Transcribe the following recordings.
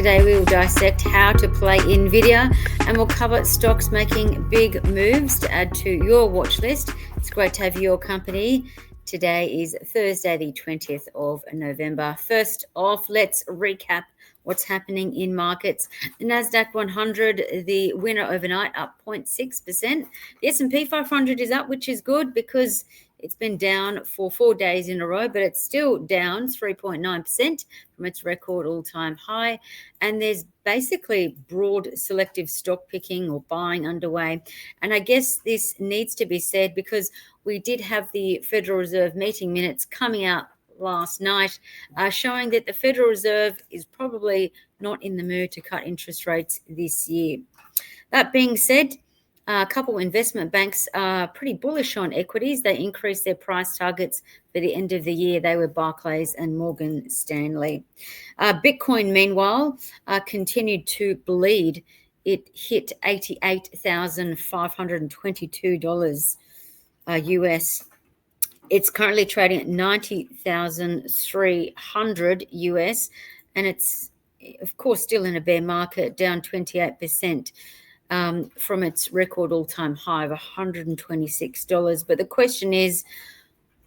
Today we will dissect how to play Nvidia, and we'll cover stocks making big moves to add to your watch list. It's great to have your company. Today is Thursday, the 20th of November. First off, let's recap what's happening in markets. The Nasdaq 100, the winner overnight, up 0.6%. The S&P 500 is up, which is good because it's been down for 4 days in a row, but it's still down 3.9% from its record all-time high. And there's basically broad selective stock picking or buying underway. And I guess this needs to be said because we did have the Federal Reserve meeting minutes coming out last night, showing that the Federal Reserve is probably not in the mood to cut interest rates this year. That being said, a couple investment banks are pretty bullish on equities. They increased their price targets for the end of the year. They were Barclays and Morgan Stanley. Bitcoin, meanwhile, continued to bleed. It hit $88,522 US. It's currently trading at 90,300 US, and it's, of course, still in a bear market, down 28%. From its record all-time high of $126. But the question is,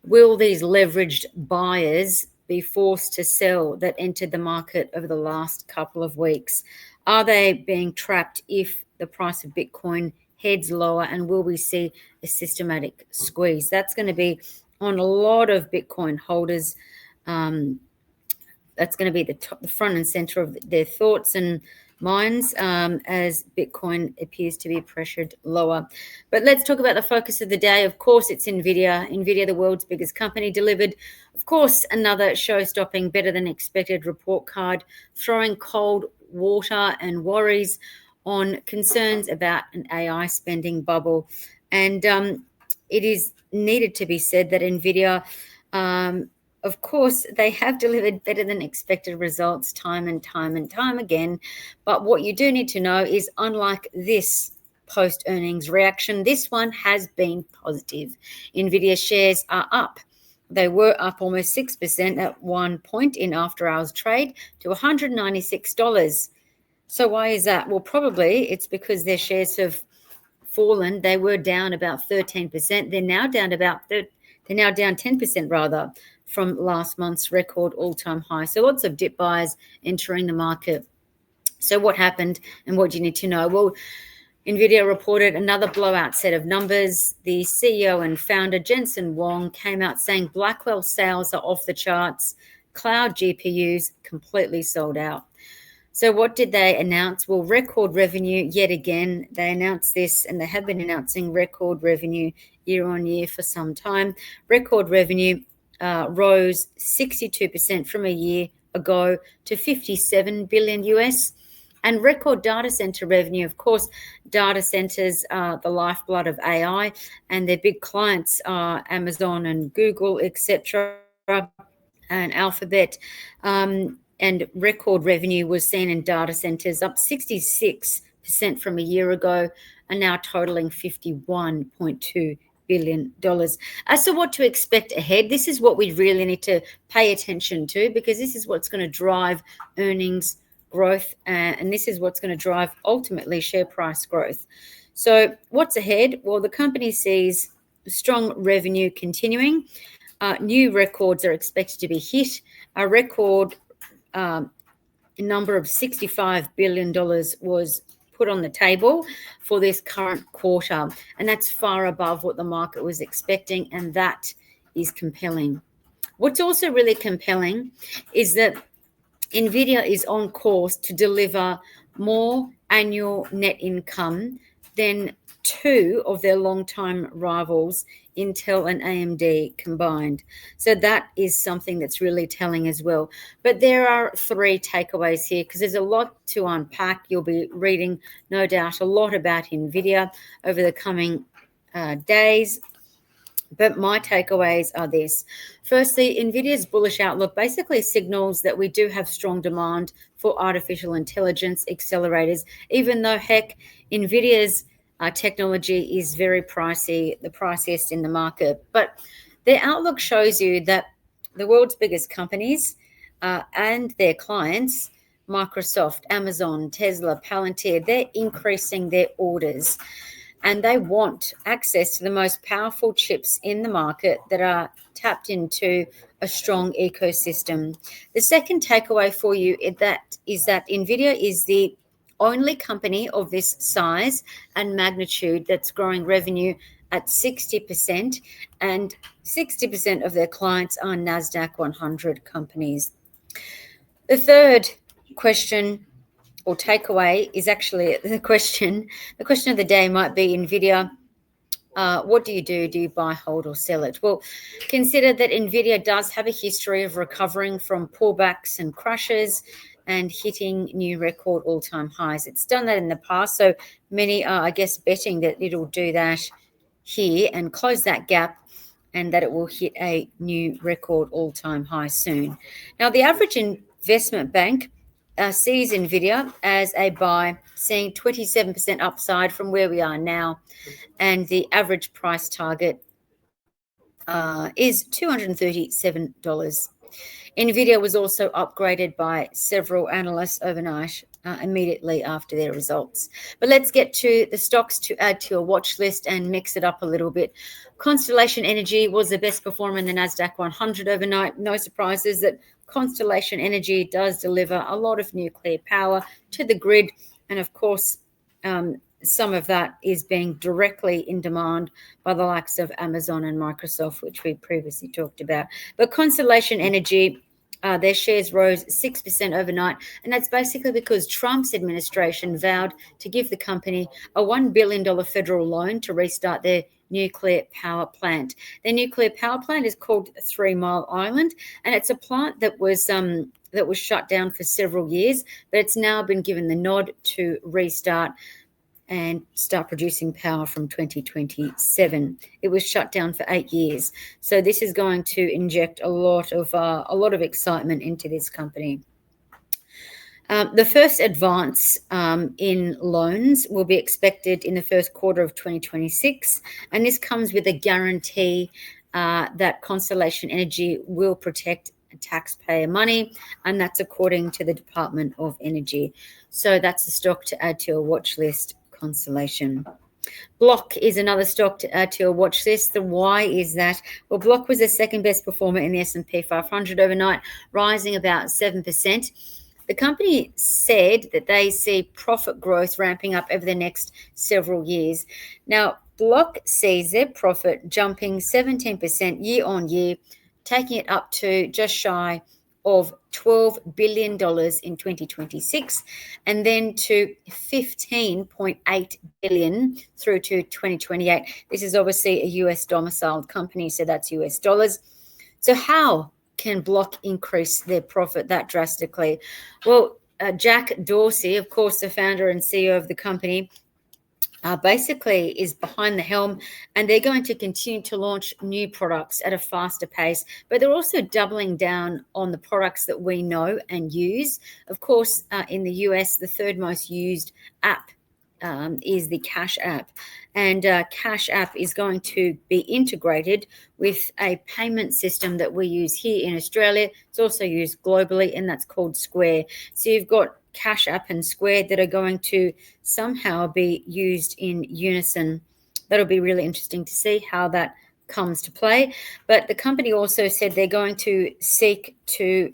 will these leveraged buyers be forced to sell that entered the market over the last couple of weeks? Are they being trapped if the price of Bitcoin heads lower, and will we see a systematic squeeze? That's going to be on a lot of Bitcoin holders. That's going to be the front and center of their thoughts and minds as Bitcoin appears to be pressured lower. But let's talk about the focus of the day. Of course, it's Nvidia. Nvidia, the world's biggest company, delivered, of course, another show-stopping, better than expected report card, throwing cold water and worries on concerns about an AI spending bubble. And it is needed to be said that Nvidia, of course, they have delivered better than expected results time and time again. But what you do need to know is, unlike this post-earnings reaction, this one has been positive. Nvidia shares are up. They were up almost 6% at one point in after-hours trade to $196. So why is that? Well, probably it's because their shares have fallen. They were down about 13%. They're now down 10% rather, from last month's record all-time high. So lots of dip buyers entering the market. So what happened and what do you need to know? Well, Nvidia reported another blowout set of numbers. The CEO and founder, Jensen Huang, came out saying Blackwell sales are off the charts. Cloud GPUs completely sold out. So what did they announce? Well, record revenue yet again. They announced this, and they have been announcing record revenue year on year for some time. Record revenue rose 62% from a year ago to 57 billion US. And record data center revenue, of course, data centers are the lifeblood of AI, and their big clients are Amazon and Google, etc., and Alphabet. And record revenue was seen in data centers, up 66% from a year ago, and now totaling $51.2 billion. So what to expect ahead? This is what we really need to pay attention to, because this is what's going to drive earnings growth, and this is what's going to drive ultimately share price growth. So what's ahead? Well, the company sees strong revenue continuing. New records are expected to be hit. A record number of $65 billion was put on the table for this current quarter, and that's far above what the market was expecting, and that is compelling. What's also really compelling is that Nvidia is on course to deliver more annual net income than two of their longtime rivals, Intel and AMD combined. So that is something that's really telling as well. But there are three takeaways here, because there's a lot to unpack. You'll be reading, no doubt, a lot about Nvidia over the coming days. But my takeaways are this. Firstly, Nvidia's bullish outlook basically signals that we do have strong demand for artificial intelligence accelerators, even though, heck, Nvidia's technology is very pricey, the priciest in the market. But their outlook shows you that the world's biggest companies and their clients Microsoft, Amazon, Tesla, Palantir, they're increasing their orders and they want access to the most powerful chips in the market that are tapped into a strong ecosystem. The second takeaway for you is that Nvidia is the only company of this size and magnitude that's growing revenue at 60%, and 60% of their clients are NASDAQ 100 companies. The third question or takeaway is actually the question. The question of the day might be Nvidia. What do you do? Do you buy, hold, or sell it? Well, consider that Nvidia does have a history of recovering from pullbacks and crashes and hitting new record all-time highs. It's done that in the past, so many are, I guess, betting that it'll do that here and close that gap and that it will hit a new record all-time high soon. Now, the average investment bank sees Nvidia as a buy, seeing 27% upside from where we are now, and the average price target is $237. Nvidia was also upgraded by several analysts overnight, immediately after their results. But let's get to the stocks to add to your watch list and mix it up a little bit. Constellation Energy was the best performer in the NASDAQ 100 overnight. No surprises that Constellation Energy does deliver a lot of nuclear power to the grid. And of course, some of that is being directly in demand by the likes of Amazon and Microsoft, which we previously talked about. But Constellation Energy, their shares rose 6% overnight, and that's basically because Trump's administration vowed to give the company a $1 billion federal loan to restart their nuclear power plant. Their nuclear power plant is called 3 Mile Island, and it's a plant that was shut down for several years, but it's now been given the nod to restart and start producing power from 2027. It was shut down for 8 years. So this is going to inject a lot of excitement into this company. The first advance in loans will be expected in the first quarter of 2026, and this comes with a guarantee that Constellation Energy will protect taxpayer money, and that's according to the Department of Energy. So that's the stock to add to your watch list. Constellation. Block is another stock to add to your watch list. The why is that? Well, Block was the second best performer in the S&P 500 overnight, rising about 7%. The company said that they see profit growth ramping up over the next several years. Now, Block sees their profit jumping 17% year on year, taking it up to just shy of $12 billion in 2026, and then to $15.8 billion through to 2028. This is obviously a US domiciled company, so that's US dollars. So how can Block increase their profit that drastically? Well, Jack Dorsey, of course, the founder and CEO of the company, basically is behind the helm, and they're going to continue to launch new products at a faster pace, but they're also doubling down on the products that we know and use. Of course, in the US, the third most used app is the Cash App, and Cash App is going to be integrated with a payment system that we use here in Australia. It's also used globally, and that's called Square. So you've got Cash App and Square that are going to somehow be used in unison. That'll be really interesting to see how that comes to play. But the company also said they're going to seek to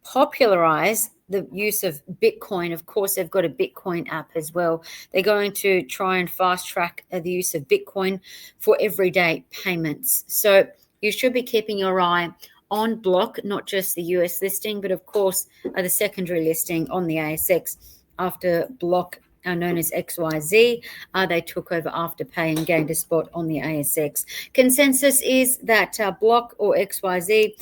popularize the use of Bitcoin. Of course, they've got a Bitcoin app as well. They're going to try and fast track the use of Bitcoin for everyday payments. So you should be keeping your eye on Block, not just the US listing, but of course the secondary listing on the ASX after Block, known as XYZ. They took over Afterpay and gained a spot on the ASX. Consensus is that Block or XYZ,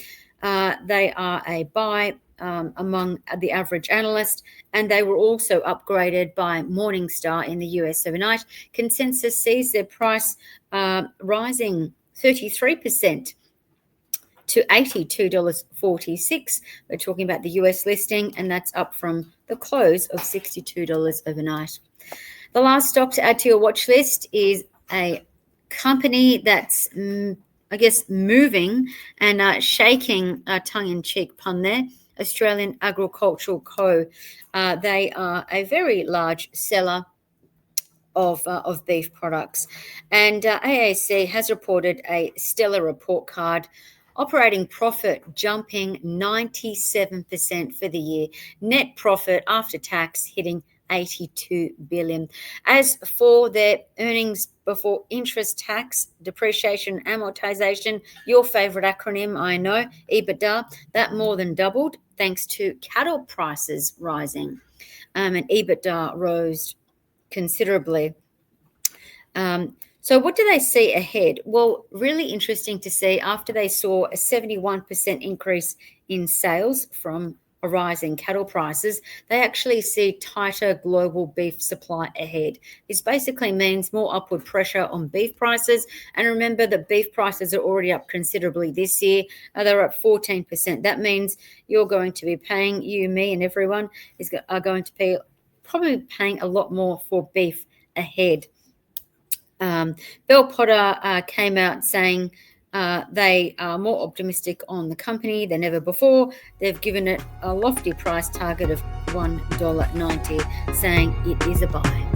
they are a buy among the average analyst, and they were also upgraded by Morningstar in the US overnight. Consensus sees their price rising 33% to $82.46. We're talking about the US listing, and that's up from the close of $62 overnight. The last stock to add to your watch list is a company that's, I guess, moving and shaking, tongue-in-cheek pun there, Australian Agricultural Co. They are a very large seller of beef products. And AAC has reported a stellar report card. Operating profit jumping 97% for the year. Net profit after tax hitting 82 billion. As for their earnings before interest, tax, depreciation, amortization, your favorite acronym, I know, EBITDA, that more than doubled thanks to cattle prices rising. And EBITDA rose considerably. So what do they see ahead? Well, really interesting to see after they saw a 71% increase in sales from a rise in cattle prices, they actually see tighter global beef supply ahead. This basically means more upward pressure on beef prices. And remember that beef prices are already up considerably this year. They're up 14%. That means you're going to be paying, you, me, and everyone are going to be probably paying a lot more for beef ahead. Bell Potter came out saying they are more optimistic on the company than ever before. They've given it a lofty price target of $1.90, saying it is a buy.